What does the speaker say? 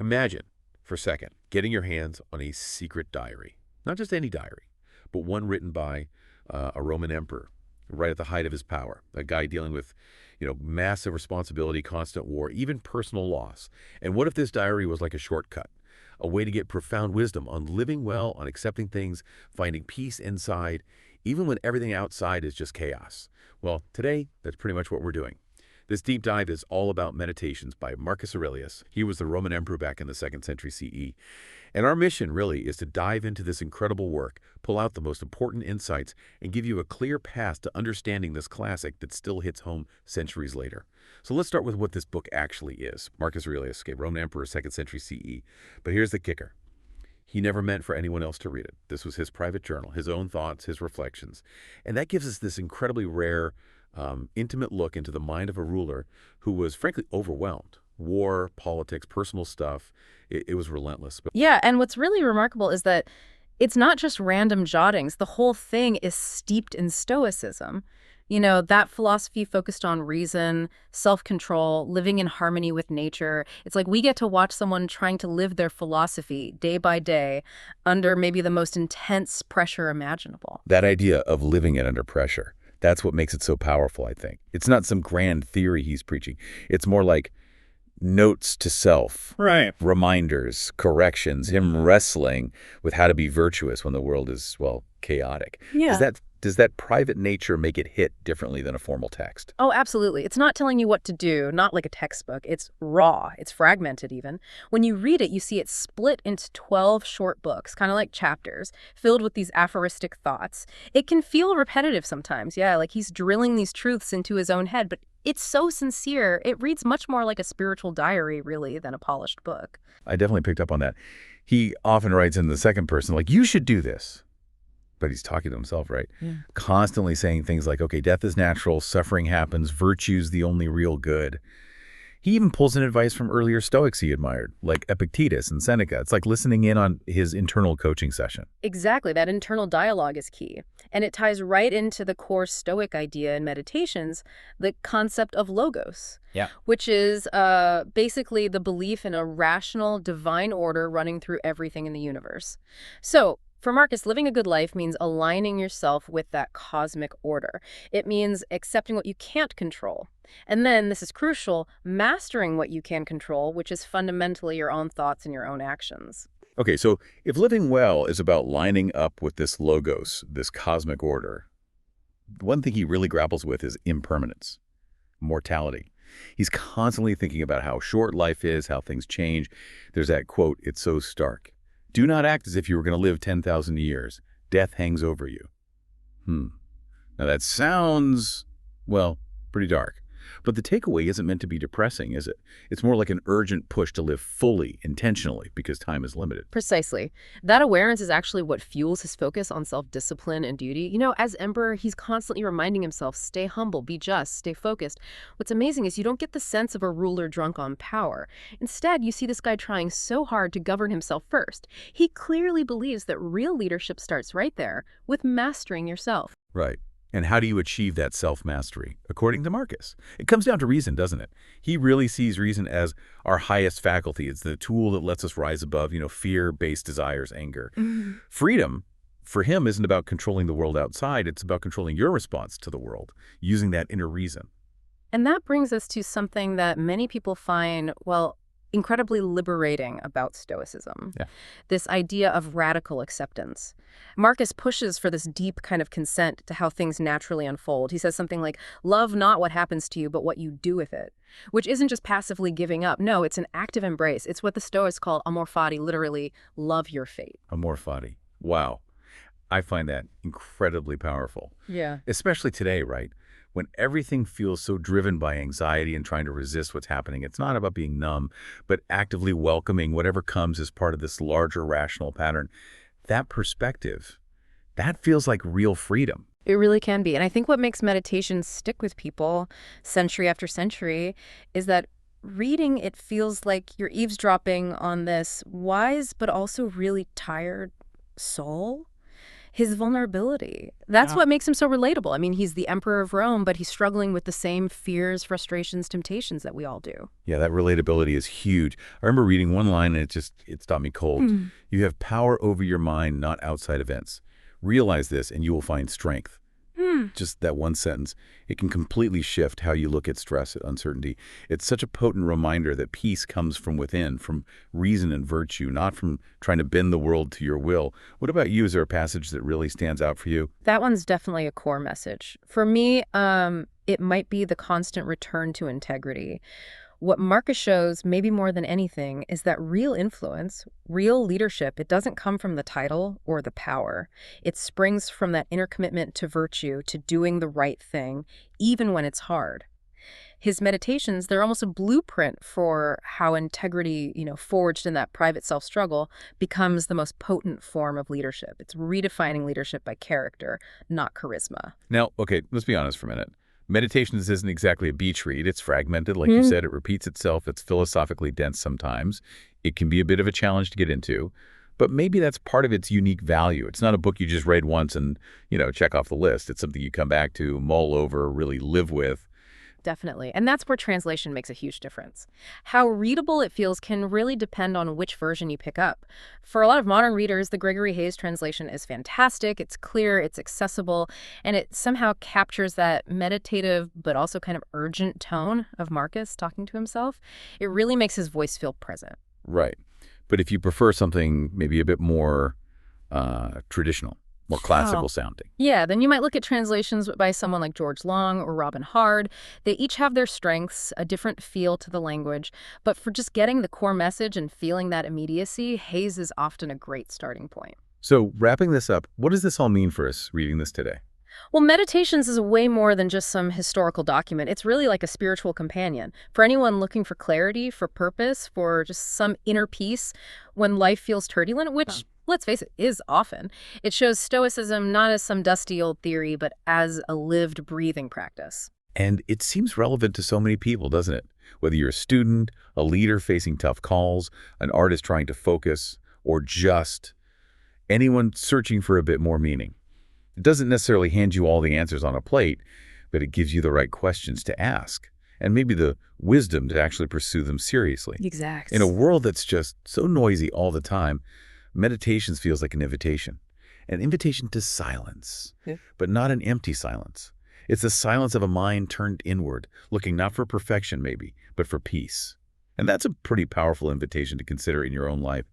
Imagine, for a second, getting your hands on a secret diary. Not just any diary, but one written by a Roman emperor right at the height of his power, a guy dealing with, massive responsibility, constant war, even personal loss. And what if this diary was like a shortcut, a way to get profound wisdom on living well, on accepting things, finding peace inside, even when everything outside is just chaos? Well, today, that's pretty much what we're doing. This deep dive is all about Meditations by Marcus Aurelius. He was the Roman emperor back in the 2nd century CE. And our mission really is to dive into this incredible work, pull out the most important insights, and give you a clear path to understanding this classic that still hits home centuries later. So let's start with what this book actually is. Marcus Aurelius, okay, Roman emperor, 2nd century CE. But here's the kicker. He never meant for anyone else to read it. This was his private journal, his own thoughts, his reflections. And that gives us this incredibly rare, intimate look into the mind of a ruler who was frankly overwhelmed. War, politics, personal stuff, it was relentless. But Yeah, and what's really remarkable is that it's not just random jottings. The whole thing is steeped in Stoicism. That philosophy focused on reason, self-control, living in harmony with nature. It's like we get to watch someone trying to live their philosophy day by day under maybe the most intense pressure imaginable. that idea of living it under pressure, that's what makes it so powerful, I think. It's not some grand theory he's preaching. It's more like notes to self, Right. reminders, corrections, him wrestling with how to be virtuous when the world is, well, chaotic. Yeah. Does that private nature make it hit differently than a formal text? Oh, absolutely. It's not telling you what to do, not like a textbook. It's raw. It's fragmented even. When you read it, you see it split into 12 short books, kind of like chapters, filled with these aphoristic thoughts. It can feel repetitive sometimes, yeah, like he's drilling these truths into his own head, but it's so sincere. It reads much more like a spiritual diary, really, than a polished book. I definitely picked up on that. He often writes in the second person, like, you should do this. But he's talking to himself, right? Yeah. Constantly saying things like, okay, death is natural, suffering happens, virtue's the only real good. He even pulls in advice from earlier Stoics he admired, like Epictetus and Seneca. It's like listening in on his internal coaching session. Exactly. That internal dialogue is key. And it ties right into the core Stoic idea in Meditations, the concept of logos. Yeah. Which is basically the belief in a rational, divine order running through everything in the universe. So, for Marcus, living a good life means aligning yourself with that cosmic order. It means accepting what you can't control. And then, this is crucial, mastering what you can control, which is fundamentally your own thoughts and your own actions. Okay, so if living well is about lining up with this logos, this cosmic order, one thing he really grapples with is impermanence, mortality. He's constantly thinking about how short life is, how things change. There's that quote, it's so stark. Do not act as if you were going to live 10,000 years. Death hangs over you. Now that sounds, well, pretty dark. But the takeaway isn't meant to be depressing, is it? It's more like an urgent push to live fully, intentionally, because time is limited. Precisely. That awareness is actually what fuels his focus on self-discipline and duty. As emperor, he's constantly reminding himself, stay humble, be just, stay focused. What's amazing is you don't get the sense of a ruler drunk on power. Instead, you see this guy trying so hard to govern himself first. He clearly believes that real leadership starts right there, with mastering yourself. Right. And how do you achieve that self-mastery? According to Marcus, it comes down to reason, doesn't it? He really sees reason as our highest faculty. It's the tool that lets us rise above, fear-based desires, anger. Freedom, for him, isn't about controlling the world outside. It's about controlling your response to the world, using that inner reason. And that brings us to something that many people find, well, incredibly liberating about Stoicism. Yeah. This idea of radical acceptance. Marcus pushes for this deep kind of consent to how things naturally unfold. He says something like, love not what happens to you, but what you do with it, which isn't just passively giving up. No, it's an active embrace. It's what the Stoics call amor fati, literally, love your fate. Amor fati. Wow. I find that incredibly powerful. Yeah. Especially today, right? When everything feels so driven by anxiety and trying to resist what's happening. It's not about being numb, but actively welcoming whatever comes as part of this larger rational pattern. That perspective, that feels like real freedom. It really can be. And I think what makes meditation stick with people century after century is that reading it feels like you're eavesdropping on this wise but also really tired soul. His vulnerability. That's Yeah. what makes him so relatable. I mean, he's the emperor of Rome, but he's struggling with the same fears, frustrations, temptations that we all do. Yeah, that relatability is huge. I remember reading one line and it stopped me cold. Hmm. You have power over your mind, not outside events. Realize this and you will find strength. Hmm. Just that one sentence, it can completely shift how you look at stress and uncertainty. It's such a potent reminder that peace comes from within, from reason and virtue, not from trying to bend the world to your will. What about you? Is there a passage that really stands out for you? That one's definitely a core message. For me, it might be the constant return to integrity. What Marcus shows, maybe more than anything, is that real influence, real leadership, it doesn't come from the title or the power. It springs from that inner commitment to virtue, to doing the right thing, even when it's hard. His meditations, they're almost a blueprint for how integrity, forged in that private self-struggle, becomes the most potent form of leadership. It's redefining leadership by character, not charisma. Now, okay, let's be honest for a minute. Meditations isn't exactly a beach read. It's fragmented. Like you said, it repeats itself. It's philosophically dense sometimes. It can be a bit of a challenge to get into. But maybe that's part of its unique value. It's not a book you just read once and, check off the list. It's something you come back to, mull over, really live with. Definitely. And that's where translation makes a huge difference. How readable it feels can really depend on which version you pick up. For a lot of modern readers, the Gregory Hayes translation is fantastic. It's clear, it's accessible, and it somehow captures that meditative but also kind of urgent tone of Marcus talking to himself. It really makes his voice feel present. Right. But if you prefer something maybe a bit more traditional, more classical sounding. Yeah, then you might look at translations by someone like George Long or Robin Hard. They each have their strengths, a different feel to the language, but for just getting the core message and feeling that immediacy, Hayes is often a great starting point. So wrapping this up, what does this all mean for us reading this today? Well, Meditations is way more than just some historical document. It's really like a spiritual companion. For anyone looking for clarity, for purpose, for just some inner peace when life feels turbulent, which, let's face it, is often. It shows Stoicism not as some dusty old theory, but as a lived, breathing practice. And it seems relevant to so many people, doesn't it? Whether you're a student, a leader facing tough calls, an artist trying to focus, or just anyone searching for a bit more meaning. It doesn't necessarily hand you all the answers on a plate, but it gives you the right questions to ask, and maybe the wisdom to actually pursue them seriously. Exactly. In a world that's just so noisy all the time, Meditations feels like an invitation to silence, but not an empty silence. It's the silence of a mind turned inward, looking not for perfection maybe, but for peace. And that's a pretty powerful invitation to consider in your own life.